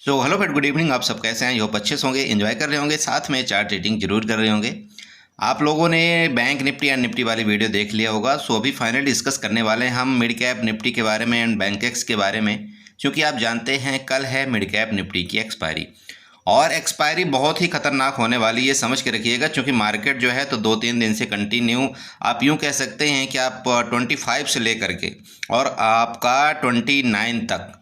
Hello friend, good evening. आप सब कैसे हैं? ये अच्छे से होंगे, एंजॉय कर रहे होंगे, साथ में चार्ट रीडिंग जरूर कर रहे होंगे। आप लोगों ने बैंक निफ्टी एंड निफ्टी वाली वीडियो देख लिया होगा। अभी फाइनली डिस्कस करने वाले हैं हम मिड कैप निफ्टी के बारे में एंड बैंक एक्स के बारे में। क्योंकि आप जानते हैं कल है मिड कैप निफ्टी की एक्सपायरी, और एक्सपायरी बहुत ही खतरनाक होने वाली है, समझ के रखिएगा। क्योंकि मार्केट जो है तो 2-3 दिन से कंटिन्यू आप यूँ कह सकते हैं कि आप 25 से लेकर के और आपका 29 तक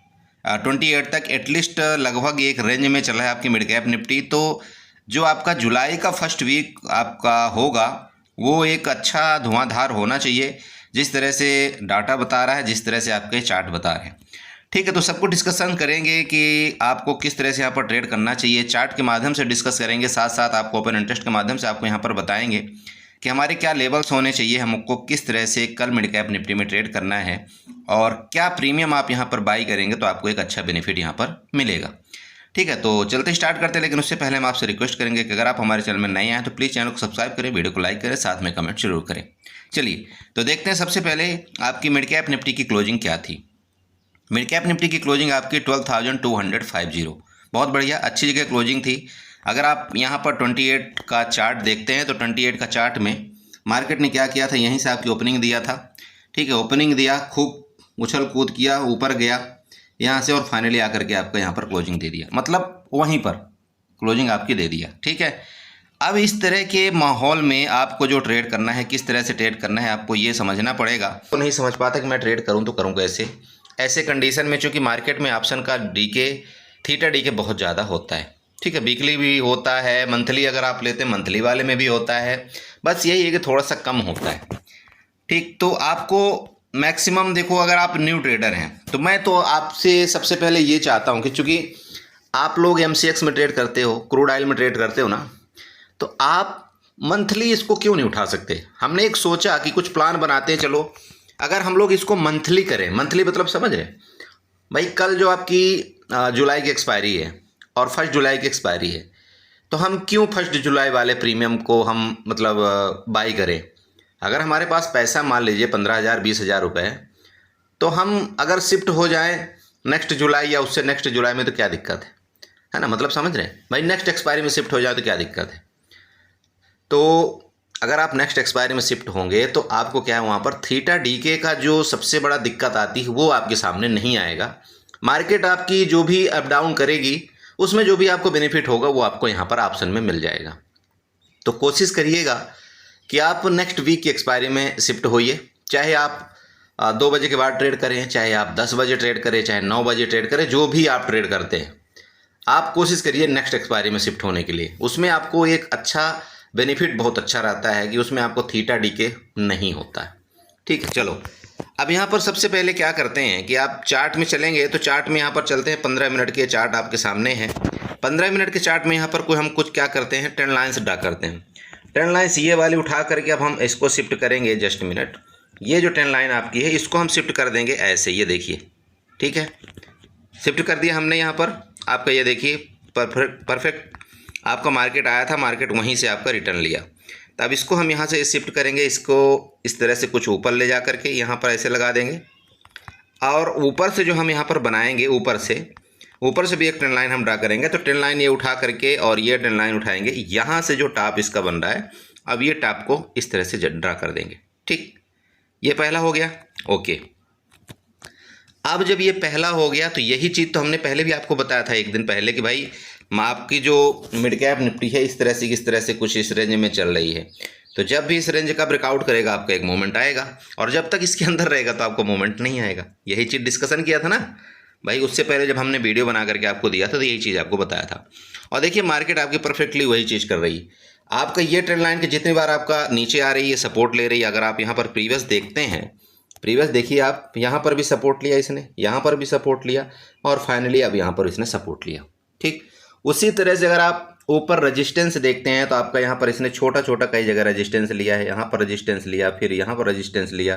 28 तक एटलीस्ट लगभग एक रेंज में चला है आपकी मिड कैप निफ्टी। तो जो आपका जुलाई का फर्स्ट वीक आपका होगा वो एक अच्छा धुआंधार होना चाहिए, जिस तरह से डाटा बता रहा है, जिस तरह से आपके चार्ट बता रहे हैं। ठीक है, तो सबको डिस्कशन करेंगे कि आपको किस तरह से यहाँ पर ट्रेड करना चाहिए। चार्ट के माध्यम से डिस्कस करेंगे, साथ साथ आपको ओपन इंटरेस्ट के माध्यम से आपको यहाँ पर बताएंगे कि हमारे क्या लेवल्स होने चाहिए, हमको किस तरह से कल मिड कैप निफ्टी में ट्रेड करना है, और क्या प्रीमियम आप यहाँ पर बाई करेंगे तो आपको एक अच्छा बेनिफिट यहाँ पर मिलेगा। ठीक है, तो चलते स्टार्ट करते हैं। लेकिन उससे पहले हम आपसे रिक्वेस्ट करेंगे कि अगर आप हमारे चैनल में नए आए तो प्लीज़ चैनल को सब्सक्राइब करें, वीडियो को लाइक करें, साथ में कमेंट जरूर करें। चलिए तो देखते हैं सबसे पहले आपकी मिड कैप निफ्टी की क्लोजिंग क्या थी। मिड कैप निफ्टी की क्लोजिंग आपकी 12,250, बहुत बढ़िया, अच्छी जगह क्लोजिंग थी। अगर आप यहाँ पर 28 का चार्ट देखते हैं तो 28 का चार्ट में मार्केट ने क्या किया था, यहीं से आपकी ओपनिंग दिया था। ठीक है, ओपनिंग दिया, खूब उछल कूद किया, ऊपर गया यहाँ से, और फाइनली आकर के आपको यहाँ पर क्लोजिंग दे दिया, मतलब वहीं पर क्लोजिंग आपकी दे दिया। ठीक है, अब इस तरह के माहौल में आपको जो ट्रेड करना है, किस तरह से ट्रेड करना है, आपको ये समझना पड़ेगा। तो नहीं समझ पाता कि मैं ट्रेड करूँ तो करूँ कैसे ऐसे कंडीशन में, चूँकि मार्केट में ऑप्शन का डीके, थीटा डीके बहुत ज़्यादा होता है। ठीक है, वीकली भी होता है, मंथली अगर आप लेते हैं मंथली वाले में भी होता है, बस यही है कि थोड़ा सा कम होता है। ठीक, तो आपको मैक्सिमम देखो, अगर आप न्यू ट्रेडर हैं तो मैं तो आपसे सबसे पहले ये चाहता हूँ कि चूँकि आप लोग एमसीएक्स में ट्रेड करते हो, क्रूड ऑयल में ट्रेड करते हो ना, तो आप मंथली इसको क्यों नहीं उठा सकते। हमने एक सोचा कि कुछ प्लान बनाते हैं, चलो अगर हम लोग इसको मंथली करें, मंथली मतलब समझ रहे भाई, कल जो आपकी जुलाई की एक्सपायरी है और 1 जुलाई की एक्सपायरी है, तो हम क्यों 1 जुलाई वाले प्रीमियम को हम मतलब बाई करें। अगर हमारे पास पैसा मान लीजिए 15,000 20,000 रुपये, तो हम अगर शिफ्ट हो जाएं नेक्स्ट जुलाई या उससे नेक्स्ट जुलाई में तो क्या दिक्कत है ना, मतलब समझ रहे हैं भाई, नेक्स्ट एक्सपायरी में शिफ्ट हो जाए तो क्या दिक्कत है। तो अगर आप नेक्स्ट एक्सपायरी में शिफ्ट होंगे तो आपको क्या है, वहाँ पर थीटा डीके का जो सबसे बड़ा दिक्कत आती है वो आपके सामने नहीं आएगा। मार्केट आपकी जो भी अप डाउन करेगी उसमें जो भी आपको बेनिफिट होगा वो आपको यहाँ पर ऑप्शन में मिल जाएगा। तो कोशिश करिएगा कि आप नेक्स्ट वीक की एक्सपायरी में शिफ्ट होइए, चाहे आप 2 बजे के बाद ट्रेड करें, चाहे आप 10 बजे ट्रेड करें, चाहे 9 बजे ट्रेड करें, जो भी आप ट्रेड करते हैं आप कोशिश करिए नेक्स्ट एक्सपायरी में शिफ्ट होने के लिए। उसमें आपको एक अच्छा बेनिफिट बहुत अच्छा रहता है कि उसमें आपको थीटा डीके नहीं होता है। ठीक है, चलो अब यहाँ पर सबसे पहले क्या करते हैं कि आप चार्ट में चलेंगे, तो चार्ट में यहाँ पर चलते हैं। 15 मिनट के चार्ट आपके सामने हैं। 15 मिनट के चार्ट में यहाँ पर कोई हम कुछ क्या करते हैं, ट्रेंड लाइन्स ड्रा करते हैं। ट्रेंड लाइन्स ये वाली उठा करके अब हम इसको शिफ्ट करेंगे, जस्ट मिनट, ये जो ट्रेंड लाइन आपकी है इसको हम शिफ्ट कर देंगे ऐसे, ये देखिए। ठीक है, शिफ्ट कर दिया हमने यहाँ पर, आपका ये देखिए परफेक्ट आपका मार्केट आया था, मार्केट वहीं से आपका रिटर्न लिया। तो अब इसको हम यहाँ से शिफ्ट करेंगे, इसको इस तरह से कुछ ऊपर ले जा करके यहाँ पर ऐसे लगा देंगे, और ऊपर से जो हम यहाँ पर बनाएंगे, ऊपर से भी एक ट्रेंड लाइन हम ड्रा करेंगे। तो ट्रेंड लाइन ये उठा करके और ये ट्रेंड लाइन उठाएंगे, यहाँ से जो टॉप इसका बन रहा है, अब ये टॉप को इस तरह से ड्रा कर देंगे। ठीक, ये पहला हो गया। ओके, अब जब ये पहला हो गया तो यही चीज़ तो हमने पहले भी आपको बताया था एक दिन पहले कि भाई आपकी जो मिड कैप निफ्टी है इस तरह से कुछ इस रेंज में चल रही है। तो जब भी इस रेंज का ब्रेकआउट करेगा आपका एक मोमेंट आएगा, और जब तक इसके अंदर रहेगा तो आपको मोमेंट नहीं आएगा। यही चीज़ डिस्कशन किया था ना भाई, उससे पहले जब हमने वीडियो बना करके आपको दिया था तो यही चीज़ आपको बताया था। और देखिए मार्केट आपकी परफेक्टली वही चीज़ कर रही है। आपका ये ट्रेंड लाइन की जितनी बार आपका नीचे आ रही है, सपोर्ट ले रही है। अगर आप यहाँ पर प्रीवियस देखते हैं, प्रीवियस देखिए आप, यहाँ पर भी सपोर्ट लिया इसने, यहाँ पर भी सपोर्ट लिया, और फाइनली अब यहाँ पर इसने सपोर्ट लिया। ठीक, उसी तरह से अगर आप ऊपर रेजिस्टेंस देखते हैं तो आपका यहाँ पर इसने छोटा छोटा कई जगह रेजिस्टेंस लिया है। यहाँ पर रेजिस्टेंस लिया, फिर यहाँ पर रेजिस्टेंस लिया,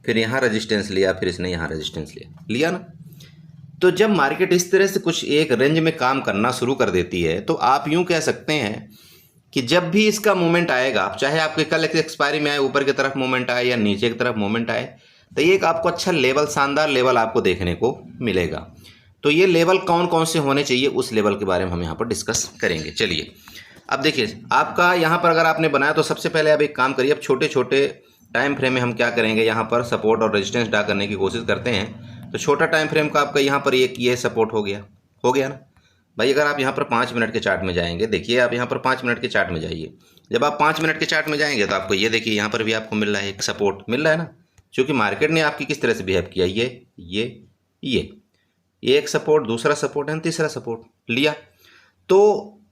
फिर यहाँ रेजिस्टेंस लिया, फिर इसने यहाँ रेजिस्टेंस लिया ना। तो जब मार्केट इस तरह से कुछ एक रेंज में काम करना शुरू कर देती है तो आप यूँ कह सकते हैं कि जब भी इसका मूवमेंट आएगा, चाहे आपके कल एक्सपायरी में आए ऊपर की तरफ मूवमेंट आए या नीचे की तरफ मूवमेंट आए, तो ये एक आपको अच्छा लेवल, शानदार लेवल आपको देखने को मिलेगा। तो ये लेवल कौन कौन से होने चाहिए उस लेवल के बारे में हम यहाँ पर डिस्कस करेंगे। चलिए अब देखिए आपका यहाँ पर अगर आपने बनाया तो सबसे पहले आप एक काम करिए, अब छोटे छोटे टाइम फ्रेम में हम क्या करेंगे, यहाँ पर सपोर्ट और रेजिस्टेंस ड्रा करने की कोशिश करते हैं। तो छोटा टाइम फ्रेम का आपका यहाँ पर एक ये सपोर्ट हो गया ना भाई। अगर आप यहाँ पर 5 मिनट के चार्ट में जाएंगे, देखिए आप यहाँ पर 5 मिनट के चार्ट में जाइए। जब आप 5 मिनट के चार्ट में जाएंगे तो आपको ये देखिए यहाँ पर भी आपको मिल रहा है, एक सपोर्ट मिल रहा है ना, क्योंकि मार्केट ने आपकी किस तरह से बिहेव किया, ये एक सपोर्ट, दूसरा सपोर्ट एंड तीसरा सपोर्ट लिया। तो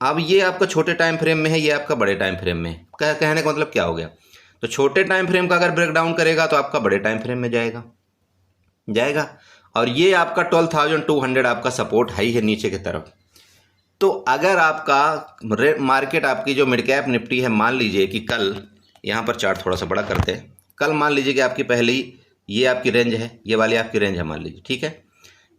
अब ये आपका छोटे टाइम फ्रेम में है, ये आपका बड़े टाइम फ्रेम में है। कहने का मतलब क्या हो गया, तो छोटे टाइम फ्रेम का अगर ब्रेक डाउन करेगा तो आपका बड़े टाइम फ्रेम में जाएगा। और ये आपका 12,200 आपका सपोर्ट हाई है नीचे की तरफ। तो अगर आपका मार्केट आपकी जो मिड कैप निफ्टी है, मान लीजिए कि कल यहाँ पर चार्ट थोड़ा सा बड़ा करते हैं, कल मान लीजिए कि आपकी पहली ये आपकी रेंज है, ये वाली आपकी रेंज है मान लीजिए, ठीक है।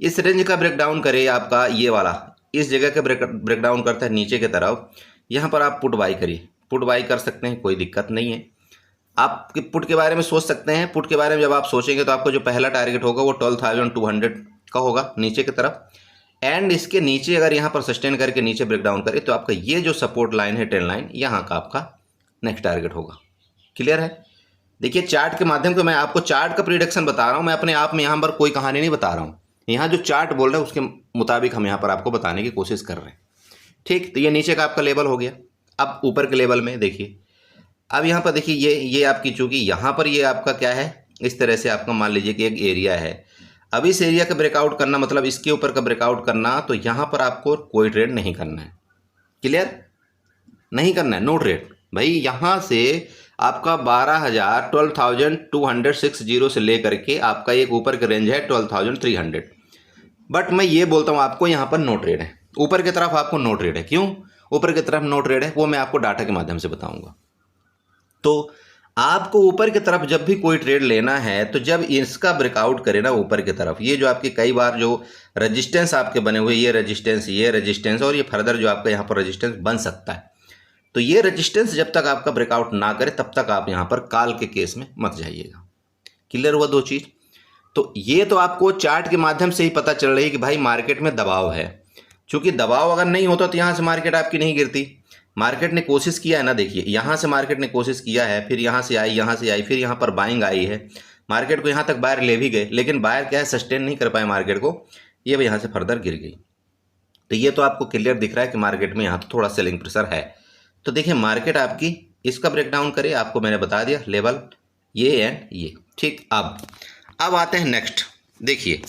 इस रेंज का ब्रेक डाउन करे आपका ये वाला, इस जगह का ब्रेक डाउन करता है नीचे की तरफ, यहाँ पर आप पुट बाई करिए, पुट बाई कर सकते हैं, कोई दिक्कत नहीं है। आप पुट के बारे में सोच सकते हैं। पुट के बारे में जब आप सोचेंगे तो आपका जो पहला टारगेट होगा वो 12,200 का होगा नीचे की तरफ। एंड इसके नीचे अगर यहाँ पर सस्टेन करके नीचे ब्रेक डाउन करे तो आपका ये जो सपोर्ट लाइन है, ट्रेंड लाइन, यहाँ का आपका नेक्स्ट टारगेट होगा। क्लियर है। देखिए चार्ट के माध्यम से मैं आपको चार्ट का प्रिडिक्शन बता रहा हूँ, मैं अपने आप में यहाँ पर कोई कहानी नहीं बता रहा हूँ। यहाँ जो चार्ट बोल रहा है उसके मुताबिक हम यहाँ पर आपको बताने की कोशिश कर रहे हैं, ठीक। तो ये नीचे का आपका लेवल हो गया। अब ऊपर के लेवल में देखिए, अब यहाँ पर देखिए ये आपकी, चूंकि यहाँ पर ये आपका क्या है, इस तरह से आपका मान लीजिए कि एक एरिया है। अब इस एरिया का ब्रेकआउट करना मतलब इसके ऊपर का ब्रेकआउट करना, तो यहाँ पर आपको कोई ट्रेड नहीं करना है। क्लियर, नहीं करना है, नो ट्रेड भाई। यहाँ से आपका 12,260 से लेकर के आपका एक ऊपर का रेंज है 12,300। बट मैं ये बोलता हूँ आपको यहाँ पर नो ट्रेड है, ऊपर की तरफ आपको नो ट्रेड है। क्यों ऊपर की तरफ नो ट्रेड है, वो मैं आपको डाटा के माध्यम से बताऊंगा। तो आपको ऊपर की तरफ जब भी कोई ट्रेड लेना है, तो जब इसका ब्रेकआउट करे ना ऊपर की तरफ, ये जो आपके कई बार जो रेजिस्टेंस आपके बने हुए, ये रेजिस्टेंस और ये फर्दर जो आपका यहाँ पर रेजिस्टेंस बन सकता है, तो ये रेजिस्टेंस जब तक आपका ब्रेकआउट ना करे तब तक आप यहाँ पर कॉल के केस में मत जाइएगा। क्लियर हुआ दो चीज़। तो ये तो आपको चार्ट के माध्यम से ही पता चल रही है कि भाई मार्केट में दबाव है। चूंकि दबाव अगर नहीं होता तो यहाँ से मार्केट आपकी नहीं गिरती। मार्केट ने कोशिश किया है ना, देखिए यहाँ से मार्केट ने कोशिश किया है, फिर यहाँ से आई, फिर यहाँ पर बाइंग आई है, मार्केट को यहाँ तक बायर ले भी गए, लेकिन बायर क्या है, सस्टेन नहीं कर पाए मार्केट को, ये भी यहाँ से फर्दर गिर गई। तो ये तो आपको क्लियर दिख रहा है कि मार्केट में यहाँ तो थोड़ा सेलिंग प्रेशर है। तो देखिए मार्केट आपकी इसका ब्रेकडाउन करे, आपको मैंने बता दिया लेवल ये एंड ये, ठीक। अब आते हैं नेक्स्ट। देखिए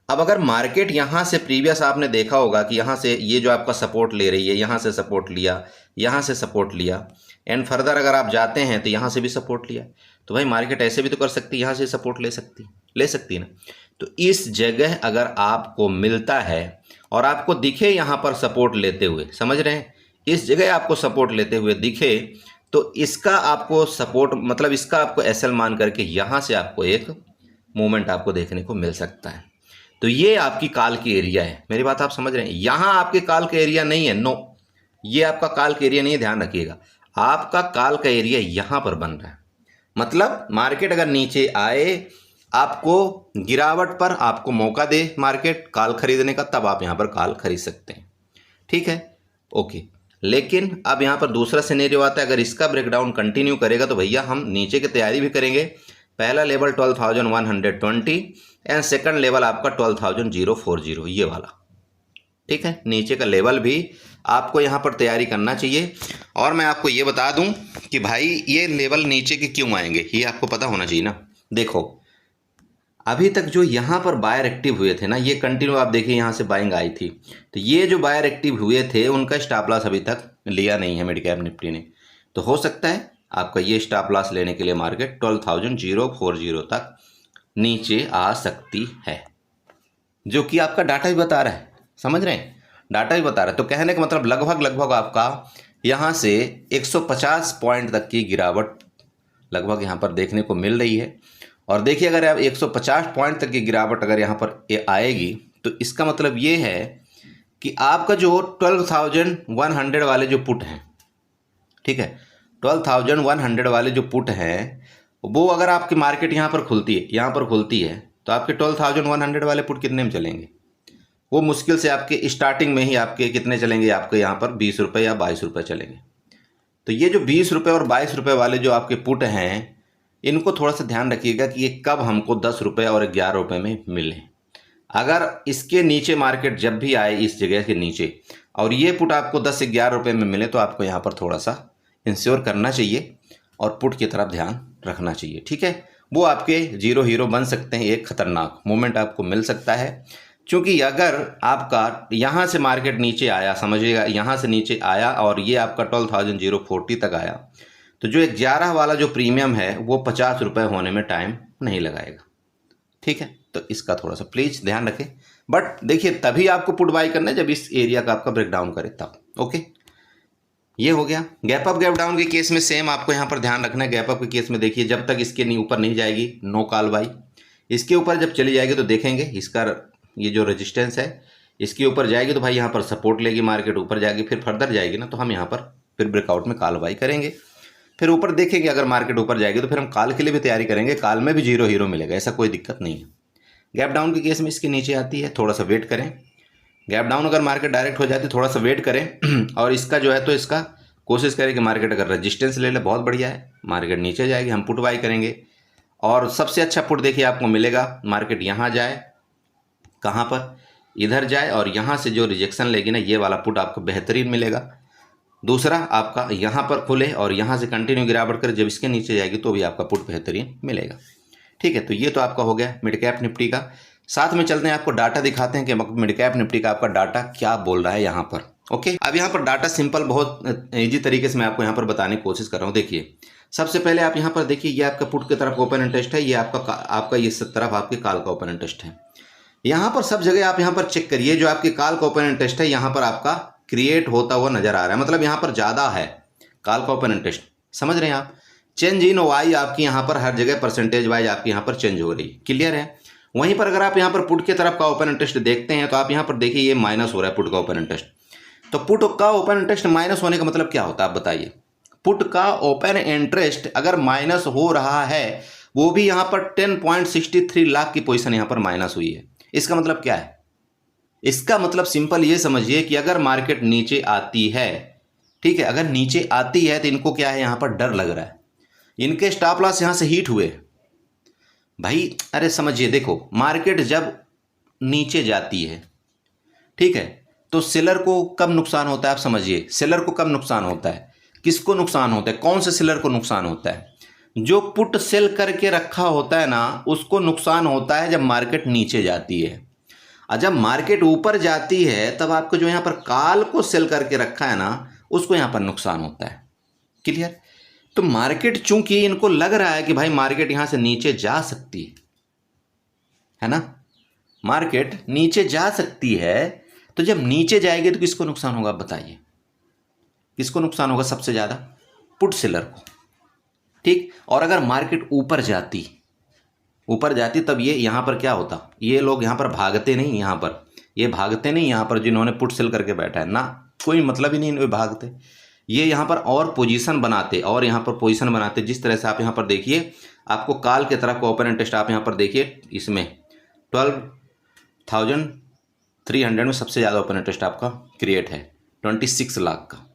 अब अगर मार्केट यहाँ से प्रीवियस आपने देखा होगा कि यहाँ से ये जो आपका सपोर्ट ले रही है, यहाँ से सपोर्ट लिया, यहाँ से सपोर्ट लिया, एंड फर्दर अगर आप जाते हैं तो यहाँ से भी सपोर्ट लिया, तो भाई मार्केट ऐसे भी तो कर सकती है, यहाँ से सपोर्ट ले सकती है ना। तो इस जगह अगर आपको मिलता है और आपको दिखे यहाँ पर सपोर्ट लेते हुए, समझ रहे हैं, इस जगह आपको सपोर्ट लेते हुए दिखे, तो इसका आपको सपोर्ट मतलब इसका आपको एसएल मान करके यहाँ से आपको एक मूवमेंट आपको देखने को मिल सकता है। तो ये आपकी कॉल की एरिया है, मेरी बात आप समझ रहे हैं। यहाँ आपके कॉल का एरिया नहीं है, नो, ये आपका कॉल का एरिया नहीं है, ध्यान रखिएगा। आपका कॉल का एरिया यहाँ पर बन रहा है। मतलब मार्केट अगर नीचे आए, आपको गिरावट पर आपको मौका दे मार्केट कॉल खरीदने का, तब आप यहाँ पर कॉल खरीद सकते हैं, ठीक है, ओके। लेकिन अब यहाँ पर दूसरा सिनेरियो आता है, अगर इसका ब्रेकडाउन कंटिन्यू करेगा तो भैया हम नीचे की तैयारी भी करेंगे। पहला लेवल 12,120 एंड सेकंड लेवल आपका 12,040, ये वाला, ठीक है। नीचे का लेवल भी आपको यहाँ पर तैयारी करना चाहिए। और मैं आपको ये बता दूं कि भाई ये लेवल नीचे के क्यों आएंगे, ये आपको पता होना चाहिए ना। देखो अभी तक जो यहाँ पर बायर एक्टिव हुए थे ना, ये कंटिन्यू आप देखिए यहाँ से बाइंग आई थी, तो ये जो बायर एक्टिव हुए थे उनका स्टॉप लॉस अभी तक लिया नहीं है मिड कैप निफ्टी ने। तो हो सकता है आपका ये स्टॉप लॉस लेने के लिए मार्केट 12,040 तक नीचे आ सकती है, जो कि आपका डाटा भी बता रहा है, समझ रहे हैं, डाटा भी बता रहा है। तो कहने का मतलब लगभग आपका यहाँ से 150 पॉइंट तक की गिरावट लगभग यहाँ पर देखने को मिल रही है। और देखिए अगर आप 150 पॉइंट तक की गिरावट अगर यहाँ पर आएगी, तो इसका मतलब ये है कि आपका जो 12,100 वाले जो पुट हैं, ठीक है, 12,100 वाले जो पुट हैं, वो अगर आपकी मार्केट यहाँ पर खुलती है, तो आपके 12,100 वाले पुट कितने में चलेंगे, वो मुश्किल से आपके स्टार्टिंग में ही आपके कितने चलेंगे, आपके यहाँ पर 20 रुपये या 22 रुपये चलेंगे। तो ये जो 20 रुपये और 22 रुपये वाले जो आपके पुट हैं, इनको थोड़ा सा ध्यान रखिएगा कि ये कब हमको 10 रुपये और 11 रुपये में मिले। अगर इसके नीचे मार्केट जब भी आए इस जगह के नीचे और ये पुट आपको 10 से 11 रुपये में मिले, तो आपको यहाँ पर थोड़ा सा इंश्योर करना चाहिए और पुट की तरफ ध्यान रखना चाहिए। ठीक है, वो आपके जीरो हीरो बन सकते हैं, एक खतरनाक मोमेंट आपको मिल सकता है। क्योंकि अगर आपका यहाँ से मार्केट नीचे आया, समझिएगा यहाँ से नीचे आया और ये आपका 12,040 तक आया, तो जो 11 वाला जो प्रीमियम है वो 50 रुपये होने में टाइम नहीं लगाएगा। ठीक है, तो इसका थोड़ा सा प्लीज़ ध्यान रखें। बट देखिए, तभी आपको पुट बाई करना है जब इस एरिया का आपका ब्रेकडाउन करे तब। ओके, ये हो गया। गैप अप गैप डाउन के केस में सेम आपको यहाँ पर ध्यान रखना है। गैप अप के केस में देखिए, जब तक इसके ऊपर नहीं जाएगी नो कॉल बाई, इसके ऊपर जब चली जाएगी तो देखेंगे इसका ये जो रेजिस्टेंस है इसके ऊपर जाएगी तो भाई यहाँ पर सपोर्ट लेगी, मार्केट ऊपर जाएगी, फिर फर्दर जाएगी ना, तो हम यहाँ पर फिर ब्रेकआउट में कॉल बाई करेंगे। फिर ऊपर देखेंगे, अगर मार्केट ऊपर जाएगी तो फिर हम कॉल के लिए भी तैयारी करेंगे, कॉल में भी जीरो हीरो मिलेगा, ऐसा कोई दिक्कत नहीं है। गैप डाउन के केस में इसके नीचे आती है, थोड़ा सा वेट करें। गैप डाउन अगर मार्केट डायरेक्ट हो जाती है, थोड़ा सा वेट करें और इसका जो है तो इसका कोशिश करें कि मार्केट अगर रेजिस्टेंस ले ले, बहुत बढ़िया है, मार्केट नीचे जाएगी हम पुट बाई करेंगे। और सबसे अच्छा पुट देखिए आपको मिलेगा, मार्केट यहाँ जाए, कहाँ पर, इधर जाए और यहाँ से जो रिजेक्शन लेगी ना, ये वाला पुट आपको बेहतरीन मिलेगा। दूसरा आपका यहाँ पर खुले और यहाँ से कंटिन्यू गिरावट कर जब इसके नीचे जाएगी तो भी आपका पुट बेहतरीन मिलेगा। ठीक है, तो ये तो आपका हो गया मिड कैप निफ्टी का। साथ में चलते हैं, आपको डाटा दिखाते हैं कि मिड कैप निफ्टी का आपका डाटा क्या बोल रहा है यहाँ पर। ओके, अब यहाँ पर डाटा सिंपल, बहुत ईजी तरीके से मैं आपको यहाँ पर बताने की कोशिश कर रहा हूँ। देखिए, सबसे पहले आप यहाँ पर देखिए, ये आपका पुट की तरफ ओपन इंटरेस्ट है, ये आपका ये तरफ आपके कॉल का ओपन इंटरेस्ट है। यहाँ पर सब जगह आप यहाँ पर चेक करिए, जो आपके कॉल का ओपन इंटरेस्ट है यहाँ पर आपका क्रिएट होता हुआ नजर आ रहा है, मतलब यहाँ पर ज़्यादा है कॉल का ओपन इंटरेस्ट। समझ रहे हैं आप? चेंज इन वाई आपकी यहाँ पर हर जगह परसेंटेज वाइज आपकी यहाँ पर चेंज हो रही, क्लियर है? वहीं पर अगर आप यहाँ पर पुट की तरफ का ओपन इंटरेस्ट देखते हैं तो आप यहाँ पर देखिए ये माइनस हो रहा है पुट का ओपन इंटरेस्ट। तो पुट का ओपन इंटरेस्ट माइनस होने का मतलब क्या होता है आप बताइए? पुट का ओपन इंटरेस्ट अगर माइनस हो रहा है, वो भी यहाँ पर 10.63 लाख की पोजीशन यहाँ पर माइनस हुई है, इसका मतलब क्या है? इसका मतलब सिंपल ये समझिए कि अगर मार्केट नीचे आती है, ठीक है, अगर नीचे आती है तो इनको क्या है, यहाँ पर डर लग रहा है, इनके स्टॉप लॉस यहाँ से हिट हुए भाई। अरे समझिए, देखो मार्केट जब नीचे जाती है, ठीक है, तो सेलर को कब नुकसान होता है आप समझिए? सेलर को कब नुकसान होता है? किसको नुकसान होता है? कौन से सेलर को नुकसान होता है? जो पुट सेल करके रखा होता है ना, उसको नुकसान होता है जब मार्केट नीचे जाती है। और जब मार्केट ऊपर जाती है तब आपको जो यहाँ पर कॉल को सेल करके रखा है ना, उसको यहाँ पर नुकसान होता है, क्लियर? तो मार्केट चूंकि इनको लग रहा है कि भाई मार्केट यहाँ से नीचे जा सकती है ना, मार्केट नीचे जा सकती है, तो जब नीचे जाएगी तो किसको नुकसान होगा बताइए? किसको नुकसान होगा सबसे ज़्यादा? पुट सेलर को, ठीक। और अगर मार्केट ऊपर जाती तब ये यहाँ पर क्या होता? ये लोग यहाँ पर भागते नहीं, यहाँ पर ये भागते नहीं, यहाँ पर जिन्होंने पुट सेल करके बैठा है ना, कोई मतलब ही नहीं इन्हें भागते, ये यहाँ पर और पोजीशन बनाते और यहाँ पर पोजीशन बनाते। जिस तरह से आप यहाँ पर देखिए, आपको कॉल के तरफ का ओपन इंटरेस्ट आप यहाँ पर देखिए, इसमें 12,300 में सबसे ज़्यादा ओपन इंटरेस्ट आपका क्रिएट है, 26 लाख का।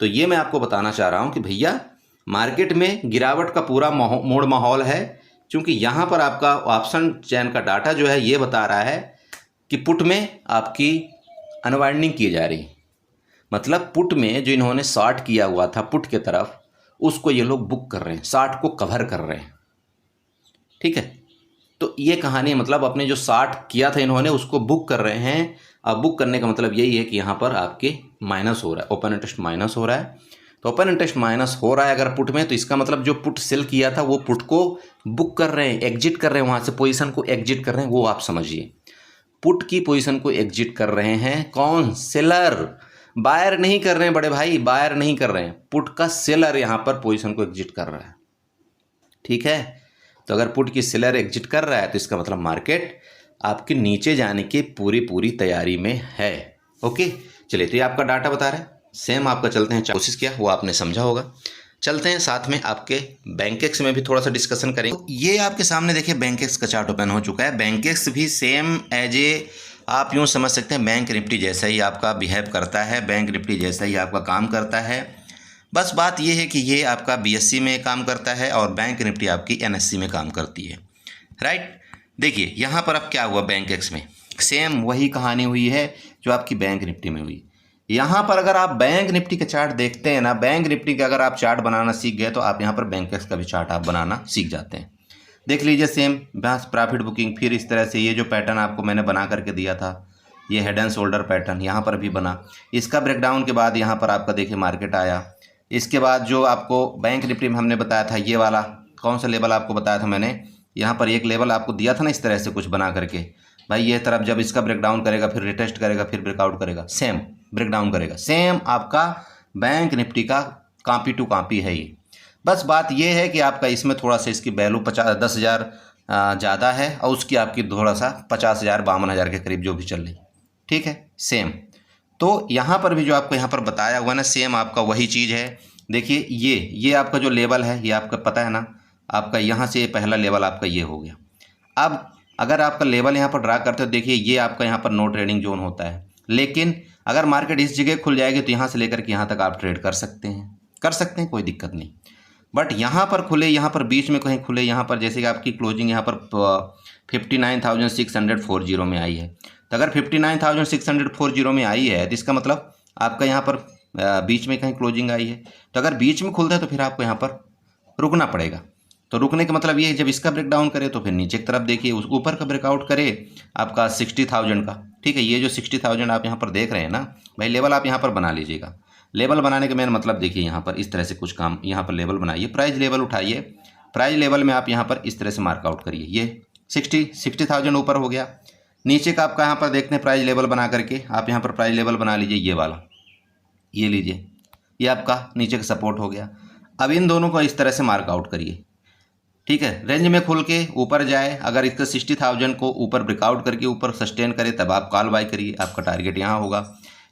तो ये मैं आपको बताना चाह रहा हूँ कि भैया मार्केट में गिरावट का पूरा मूड माहौल है, क्योंकि यहाँ पर आपका ऑप्शन चैन का डाटा जो है ये बता रहा है कि पुट में आपकी अनवाइंडिंग की जा रही है, मतलब पुट में जो इन्होंने शॉर्ट किया हुआ था पुट के तरफ, उसको ये लोग बुक कर रहे हैं, शॉर्ट को कवर कर रहे हैं, ठीक है। तो ये कहानी, मतलब अपने जो शॉर्ट किया था इन्होंने उसको बुक कर रहे हैं। अब बुक करने का मतलब यही है कि यहाँ पर आपके माइनस हो रहा है, ओपन इंटरेस्ट माइनस हो रहा है। तो ओपन इंटरेस्ट माइनस हो रहा है अगर पुट में, तो इसका मतलब जो पुट सेल किया था वो पुट को बुक कर रहे हैं, एग्जिट कर रहे हैं, वहाँ से पोजीशन को एग्जिट कर रहे हैं। वो आप समझिए, पुट की पोजीशन को एग्जिट कर रहे हैं कौन? सेलर। बायर नहीं कर रहे हैं बड़े भाई, बायर नहीं कर रहे हैं, पुट का सेलर यहाँ पर पोजीशन को एग्जिट कर रहा है, ठीक है। तो अगर पुट की सेलर एग्जिट कर रहा है तो इसका मतलब मार्केट आपके नीचे जाने की पूरी तैयारी में है। ओके, चलिए, तो ये आपका डाटा बता रहा है। सेम आपका चलते हैं, कोशिश किया वो आपने समझा होगा। चलते हैं साथ में आपके बैंकेक्स में भी थोड़ा सा डिस्कशन करेंगे। तो ये आपके सामने देखिए बैंकेक्स का चार्ट ओपन हो चुका है। बैंकेक्स भी सेम एज ए आप यूँ समझ सकते हैं बैंक निफ्टी जैसा ही आपका बिहेव करता है, बैंक निफ्टी जैसा ही आपका काम करता है। बस बात ये है कि ये आपका बीएससी में काम करता है और बैंक निफ्टी आपकी एनएससी में काम करती है, राइट। देखिए यहाँ पर अब क्या हुआ, बैंक एक्स में सेम वही कहानी हुई है जो आपकी बैंक निफ्टी में हुई। यहाँ पर अगर आप बैंक निफ्टी का चार्ट देखते हैं ना, बैंक निफ्टी का अगर आप चार्ट बनाना सीख गए तो आप यहाँ पर बैंक एक्स का भी चार्ट आप बनाना सीख जाते हैं। देख लीजिए सेम बस प्रॉफिट बुकिंग, फिर इस तरह से ये जो पैटर्न आपको मैंने बना करके दिया था, ये हेड एंड शोल्डर पैटर्न यहाँ पर भी बना। इसका ब्रेकडाउन के बाद यहाँ पर आपका देखिए मार्केट आया। इसके बाद जो आपको बैंक निफ्टी में हमने बताया था, ये वाला कौन सा लेवल आपको बताया था मैंने, यहाँ पर एक लेवल आपको दिया था ना इस तरह से कुछ बना करके, भाई ये तरफ जब इसका ब्रेकडाउन करेगा फिर रिटेस्ट करेगा फिर ब्रेकआउट करेगा, सेम ब्रेकडाउन करेगा, सेम आपका बैंक निफ्टी का कॉपी टू कॉपी है ये। बस बात ये है कि आपका इसमें थोड़ा सा इसकी वैल्यू 10,000 ज़्यादा है और उसकी आपकी थोड़ा सा 50,000 52,000 के करीब जो भी चल रही, ठीक है सेम। तो यहाँ पर भी जो आपको यहाँ पर बताया हुआ ना, सेम आपका वही चीज़ है। देखिए ये आपका जो लेवल है ये आपका पता है ना, आपका यहाँ से पहला लेवल आपका ये हो गया। अब अगर आपका लेवल यहाँ पर ड्रा करते हो, देखिए ये आपका यहाँ पर नो ट्रेडिंग जोन होता है, लेकिन अगर मार्केट इस जगह खुल जाएगी तो यहाँ से लेकर के यहाँ तक आप ट्रेड कर सकते हैं, कोई दिक्कत नहीं। बट यहाँ पर खुले, यहाँ पर बीच में कहीं खुले, यहाँ पर जैसे कि आपकी क्लोजिंग यहाँ पर 59,640 में आई है, तो अगर 59,640 में आई है तो इसका मतलब आपका यहाँ पर बीच में कहीं क्लोजिंग आई है, तो अगर बीच में खुलता है तो फिर आपको यहाँ पर रुकना पड़ेगा। तो रुकने का मतलब ये है जब इसका ब्रेकडाउन करे तो फिर नीचे की तरफ देखिए उस ऊपर का ब्रेकआउट करे आपका 60,000 का, ठीक है। ये जो 60,000 आप यहाँ पर देख रहे हैं ना भाई, लेवल आप यहाँ पर बना लीजिएगा। लेवल बनाने का मेन मतलब देखिए यहाँ पर इस तरह से कुछ काम, यहाँ पर लेवल बनाइए, प्राइस लेवल उठाइए, प्राइस लेवल में आप यहाँ पर इस तरह से मार्कआउट करिए। ये 60,000 ऊपर हो गया। नीचे का आपका यहाँ पर देखते हैं प्राइस लेवल बना करके, आप यहाँ पर प्राइस लेवल बना लीजिए, ये वाला ये लीजिए, ये आपका नीचे का सपोर्ट हो गया। अब इन दोनों को इस तरह से मार्कआउट करिए, ठीक है। रेंज में खुल के ऊपर जाए, अगर इसका 60,000 को ऊपर ब्रेकआउट करके ऊपर सस्टेन करे तब आप कॉल बाय करिए, आपका टारगेट यहाँ होगा।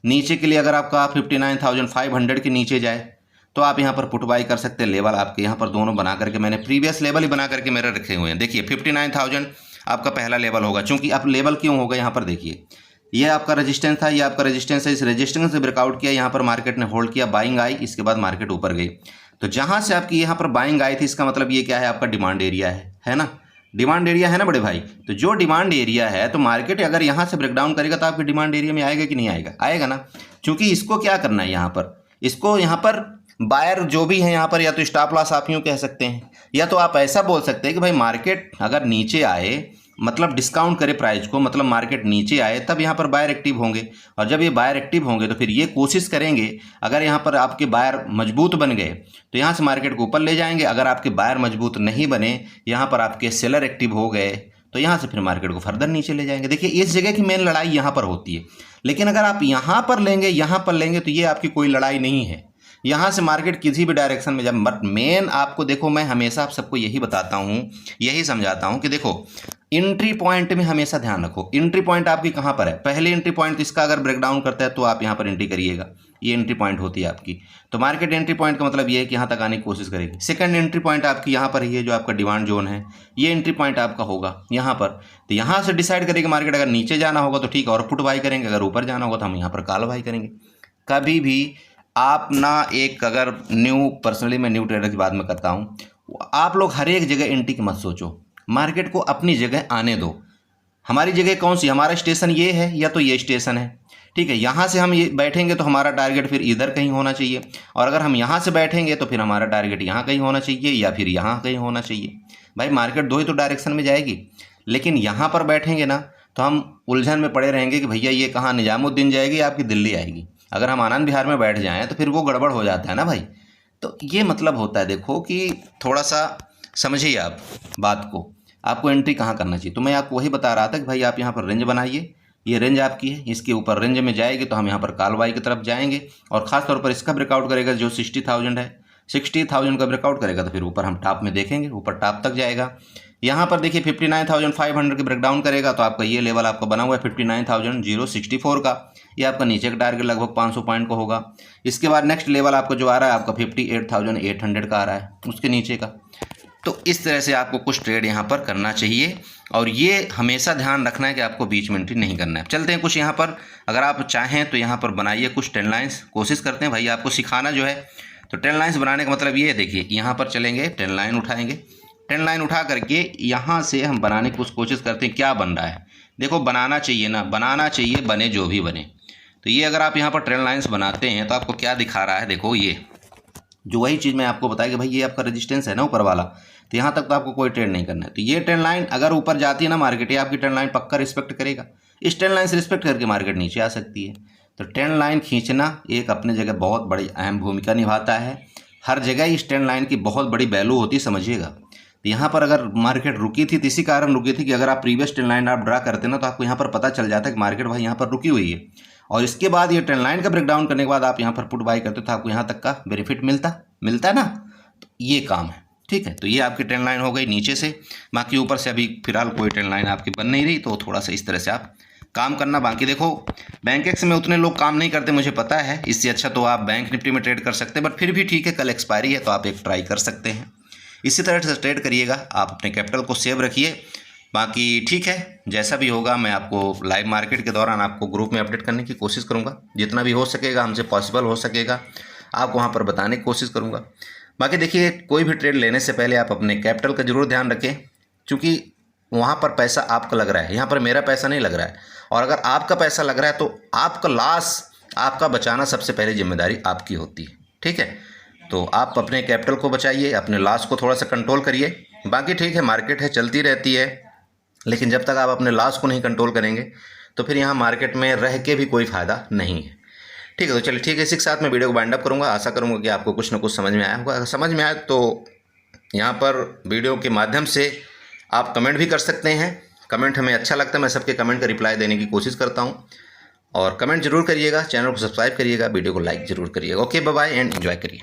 नीचे के लिए अगर आपका 59,500 के नीचे जाए तो आप यहाँ पर पुट बाय कर सकते हैं। लेवल आपके यहाँ पर दोनों बना करके मैंने प्रीवियस लेवल ही बना करके मेरे रखे हुए हैं। देखिए 59,000 आपका पहला लेवल होगा, चूंकि आप लेवल क्यों होगा यहाँ पर देखिए, ये आपका रेजिस्टेंस था, ये आपका रेजिस्टेंस है, इस रेजिस्टेंस से ब्रेकआउट किया, यहाँ पर मार्केट ने होल्ड किया, बाइंग आई, इसके बाद मार्केट ऊपर गई। तो जहाँ से आपकी यहाँ पर बाइंग आई थी इसका मतलब ये क्या है, आपका डिमांड एरिया है ना, डिमांड एरिया है ना बड़े भाई। तो जो डिमांड एरिया है तो मार्केट अगर यहाँ से ब्रेकडाउन करेगा तो आपके डिमांड एरिया में आएगा कि नहीं आएगा, आएगा ना। क्योंकि इसको क्या करना है यहाँ पर, इसको यहाँ पर बायर जो भी है यहाँ पर या तो स्टॉप लॉस आप यूँ कह सकते हैं, या तो आप ऐसा बोल सकते हैं कि भाई मार्केट अगर नीचे आए मतलब डिस्काउंट करे प्राइस को, मतलब मार्केट नीचे आए तब यहाँ पर बायर एक्टिव होंगे, और जब ये बायर एक्टिव होंगे तो फिर ये कोशिश करेंगे, अगर यहाँ पर आपके बायर मजबूत बन गए तो यहाँ से मार्केट को ऊपर ले जाएंगे, अगर आपके बायर मजबूत नहीं बने, यहाँ पर आपके सेलर एक्टिव हो गए तो यहाँ से फिर मार्केट को फर्दर नीचे ले जाएंगे। देखिए इस जगह की मेन लड़ाई यहाँ पर होती है, लेकिन अगर आप यहाँ पर लेंगे तो ये आपकी कोई लड़ाई नहीं है। यहाँ से मार्केट किसी भी डायरेक्शन में जब, बट मेन आपको देखो मैं हमेशा आप सबको यही बताता हूँ, यही समझाता हूँ कि देखो एंट्री पॉइंट में हमेशा ध्यान रखो। एंट्री पॉइंट आपकी कहाँ पर है, पहले एंट्री पॉइंट इसका अगर ब्रेकडाउन करता है तो आप यहाँ पर एंट्री करिएगा, ये एंट्री पॉइंट होती है आपकी। तो मार्केट एंट्री पॉइंट का मतलब ये है कि यहाँ तक आने की कोशिश करेगी। सेकंड एंट्री पॉइंट आपकी यहाँ पर ही है, जो आपका डिमांड जोन है, ये एंट्री पॉइंट आपका होगा यहाँ पर। तो यहाँ से डिसाइड करेगी मार्केट, अगर नीचे जाना होगा तो ठीक है और पुट बाई करेंगे, अगर ऊपर जाना होगा तो हम यहाँ पर कॉल बाई करेंगे। कभी भी आप ना एक, अगर पर्सनली मैं न्यू ट्रेडर की बात में करता हूँ, आप लोग हर एक जगह एंट्री की मत सोचो, मार्केट को अपनी जगह आने दो। हमारी जगह कौन सी, हमारा स्टेशन ये है या तो ये स्टेशन है, ठीक है। यहाँ से हम ये बैठेंगे तो हमारा टारगेट फिर इधर कहीं होना चाहिए, और अगर हम यहाँ से बैठेंगे तो फिर हमारा टारगेट यहाँ कहीं होना चाहिए या फिर यहाँ कहीं होना चाहिए। भाई मार्केट दो ही तो डायरेक्शन में जाएगी, लेकिन यहाँ पर बैठेंगे ना तो हम उलझन में पड़े रहेंगे कि भैया ये कहाँ निजामुद्दीन जाएगी आपकी दिल्ली आएगी। अगर हम आनंद विहार में बैठ जाएँ तो फिर वो गड़बड़ हो जाता है ना भाई। तो ये मतलब होता है, देखो कि थोड़ा सा समझिए आप बात को, आपको एंट्री कहाँ करना चाहिए। तो मैं आपको वही बता रहा था कि भाई आप यहाँ पर रेंज बनाइए, ये रेंज आपकी है, इसके ऊपर रेंज में जाएगी तो हम यहाँ पर कॉल बाई की तरफ जाएंगे, और ख़ास तौर पर इसका ब्रेकआउट करेगा जो 60,000 है, 60,000 का ब्रेकआउट करेगा तो फिर ऊपर हम टॉप में देखेंगे, ऊपर टॉप तक जाएगा। यहाँ पर देखिए 59,500 के ब्रेकडाउन करेगा तो आपका ये लेवल आपका बना हुआ है 59,064 का, ये आपका नीचे का टारगेट लगभग 500 पॉइंट का होगा। इसके बाद नेक्स्ट लेवल आपको जो आ रहा है आपका 58,800 का आ रहा है, उसके नीचे का। तो इस तरह से आपको कुछ ट्रेड यहाँ पर करना चाहिए और ये हमेशा ध्यान रखना है कि आपको बीच में एंट्री नहीं करना है। चलते हैं कुछ यहाँ पर, अगर आप चाहें तो यहाँ पर बनाइए कुछ ट्रेंड लाइन्स, कोशिश करते हैं भाई आपको सिखाना जो है। तो ट्रेंड लाइन्स बनाने का मतलब ये है, देखिए यहाँ पर चलेंगे, ट्रेंड लाइन उठाएंगे, ट्रेंड लाइन उठा करके यहाँ से हम बनाने की कुछ कोशिश करते हैं। क्या बन रहा है, देखो बनाना चाहिए ना, बनाना चाहिए, बने जो भी बने। तो ये अगर आप यहाँ पर ट्रेंड लाइन्स बनाते हैं तो आपको क्या दिखा रहा है, देखो ये जो वही चीज़ मैं आपको बताया कि भाई ये आपका रेजिस्टेंस है ना ऊपर वाला, तो यहाँ तक तो आपको कोई ट्रेड नहीं करना है। तो ये ट्रेंड लाइन अगर ऊपर जाती है ना मार्केट, ये आपकी ट्रेंड लाइन पक्का रिस्पेक्ट करेगा। इस ट्रेंड लाइन से रिस्पेक्ट करके मार्केट नीचे आ सकती है। तो ट्रेंड लाइन खींचना एक अपने जगह बहुत बड़ी अहम भूमिका निभाता है। हर जगह इस ट्रेंड लाइन की बहुत बड़ी वैल्यू होती, समझिएगा। तो यहाँ पर अगर मार्केट रुकी थी तो इसी कारण रुकी थी कि अगर आप प्रीवियस ट्रेंड लाइन आप ड्रा करते ना तो आपको यहाँ पर पता चल जाता है कि मार्केट भाई यहाँ पर रुकी हुई है, और इसके बाद ये ट्रेंड लाइन का ब्रेकडाउन करने के बाद आप यहाँ पर पुट बाई करते तो आपको यहाँ तक का बेनिफिट मिलता है ना। तो ये काम है, ठीक है। तो ये आपकी ट्रेंड लाइन हो गई नीचे से, बाकी ऊपर से अभी फिलहाल कोई ट्रेंड लाइन आपकी बन नहीं रही, तो थोड़ा सा इस तरह से आप काम करना। बाकी देखो बैंक एक्स में उतने लोग काम नहीं करते, मुझे पता है, इससे अच्छा तो आप बैंक निफ्टी में ट्रेड कर सकते हैं, बट फिर भी ठीक है, कल एक्सपायरी है तो आप एक ट्राई कर सकते हैं। इसी तरह से ट्रेड करिएगा, आप अपने कैपिटल को सेव रखिए। बाकी ठीक है, जैसा भी होगा मैं आपको लाइव मार्केट के दौरान आपको ग्रुप में अपडेट करने की कोशिश करूँगा, जितना भी हो सकेगा, हमसे पॉसिबल हो सकेगा आपको वहाँ पर बताने की कोशिश करूँगा। बाकी देखिए, कोई भी ट्रेड लेने से पहले आप अपने कैपिटल का जरूर ध्यान रखें, क्योंकि वहाँ पर पैसा आपका लग रहा है, यहाँ पर मेरा पैसा नहीं लग रहा है। और अगर आपका पैसा लग रहा है तो आपका लॉस, आपका बचाना सबसे पहले जिम्मेदारी आपकी होती है, ठीक है। तो आप अपने कैपिटल को बचाइए, अपने लॉस को थोड़ा सा कंट्रोल करिए। बाकी ठीक है, मार्केट है, चलती रहती है, लेकिन जब तक आप अपने लॉस को नहीं कंट्रोल करेंगे तो फिर यहाँ मार्केट में रह के भी कोई फ़ायदा नहीं है, ठीक है। तो चलिए ठीक है, इसी के साथ मैं वीडियो को वाइंड अप करूँगा। आशा करूँगा कि आपको कुछ ना कुछ समझ में आया होगा। अगर समझ में आए तो यहाँ पर वीडियो के माध्यम से आप कमेंट भी कर सकते हैं। कमेंट हमें अच्छा लगता है, मैं सबके कमेंट का रिप्लाई देने की कोशिश करता हूँ। और कमेंट जरूर करिएगा, चैनल को सब्सक्राइब करिएगा, वीडियो को लाइक ज़रूर करिएगा। Okay, bye bye and enjoy करिए।